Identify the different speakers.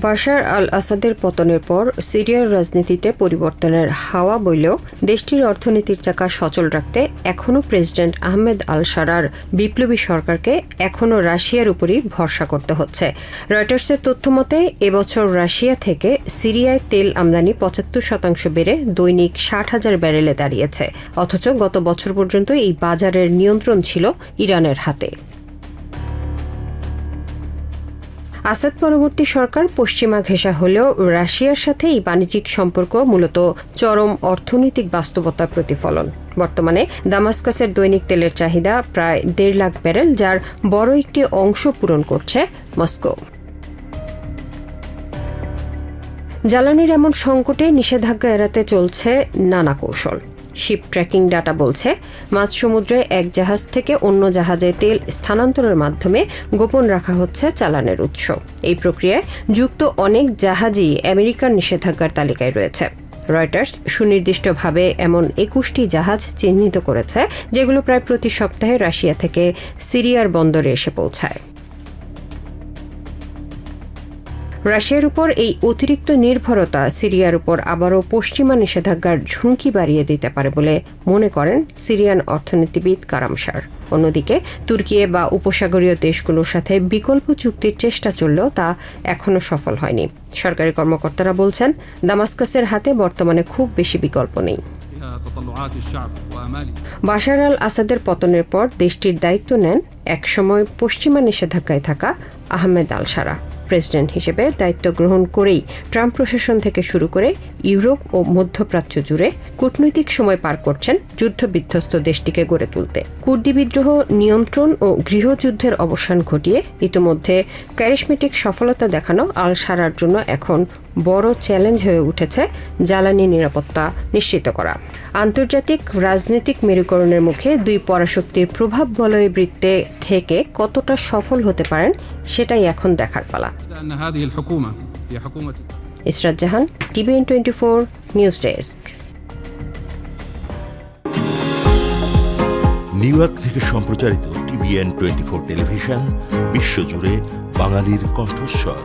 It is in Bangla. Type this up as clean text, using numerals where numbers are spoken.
Speaker 1: বাশার আল আসাদের পতনের পর সিরিয়ার রাজনীতিতে পরিবর্তনের হাওয়া বইলেও দেশটির অর্থনীতির চাকা সচল রাখতে এখনও প্রেসিডেন্ট আহমেদ আল শারার বিপ্লবী সরকারকে এখনও রাশিয়ার উপরই ভরসা করতে হচ্ছে। রয়টার্সের তথ্যমতে এবছর রাশিয়া থেকে সিরিয়ায় তেল আমদানি ৭৫% বেড়ে দৈনিক ৬০,০০০ ব্যারেলে দাঁড়িয়েছে। অথচ গত বছর পর্যন্ত এই বাজারের নিয়ন্ত্রণ ছিল ইরানের হাতে। আসাদ পরবর্তী সরকার পশ্চিমা ঘেঁষা হলেও রাশিয়ার সাথে এই বাণিজ্যিক সম্পর্ক মূলত চরম অর্থনৈতিক বাস্তবতার প্রতিফলন। বর্তমানে দামাস্কাসের দৈনিক তেলের চাহিদা প্রায় ১.৫ লাখ ব্যারেল, যার বড় একটি অংশ পূরণ করছে মস্কো। জ্বালানির এমন সংকটে নিষেধাজ্ঞা এড়াতে চলছে নানা কৌশল। শিপ ট্র্যাকিং ডাটা বলছে, মাঝ সমুদ্রে এক জাহাজ থেকে অন্য জাহাজে তেল স্থানান্তরের মাধ্যমে গোপন রাখা হচ্ছে চালানের উৎস। এই প্রক্রিয়ায় যুক্ত অনেক জাহাজই আমেরিকার নিষেধাজ্ঞার তালিকায় রয়েছে। রয়টার্স সুনির্দিষ্টভাবে এমন ২১টি জাহাজ চিহ্নিত করেছে, যেগুলো প্রায় প্রতি সপ্তাহে রাশিয়া থেকে সিরিয়ার বন্দরে এসে পৌঁছায়। রাশিয়ার উপর এই অতিরিক্ত নির্ভরতা সিরিয়ার উপর আবারও পশ্চিমা নিষেধাজ্ঞার ঝুঁকি বাড়িয়ে দিতে পারে বলে মনে করেন সিরিয়ান অর্থনীতিবিদ কারামশার। অন্যদিকে তুর্কি বা উপসাগরীয় দেশগুলোর সাথে বিকল্প চুক্তির চেষ্টা চললেও তা এখনও সফল হয়নি। সরকারি কর্মকর্তারা বলছেন, দামাস্কাসের হাতে বর্তমানে খুব বেশি বিকল্প নেই। বাশার আল আসাদের পতনের পর দেশটির দায়িত্ব নেন একসময় পশ্চিমা নিষেধাজ্ঞায় থাকা আহমেদ আল শারা। প্রেসিডেন্ট হিসেবে দায়িত্ব গ্রহণ করেই ট্রাম্প প্রশাসন থেকে শুরু করে ইউরোপ ও মধ্যপ্রাচ্য জুড়ে কূটনৈতিক সময় পার করছেন যুদ্ধবিধ্বস্ত দেশটিকে গড়ে তুলতে। কুর্দি বিদ্রোহ নিয়ন্ত্রণ ও গৃহযুদ্ধের অবসান ঘটিয়ে ইতিমধ্যে ক্যারিসমেটিক সফলতা দেখানো আল শারার জন্য এখন বড় চ্যালেঞ্জ হয়ে উঠেছে জ্বালানি নিরাপত্তা নিশ্চিত করা। আন্তর্জাতিক রাজনৈতিক মেরুকরণের মুখে দুই পরাশক্তির প্রভাব বলয় বৃত্তে থেকে কতটা সফল হতে পারেন সেটাই এখন দেখার পালা। ইসরাত জাহান, TVN 24 news desk.
Speaker 2: New York থেকে সম্প্রচারিত TVN 24 টেলিভিশন বিশ্বজুড়ে বাঙালির কণ্ঠস্বর।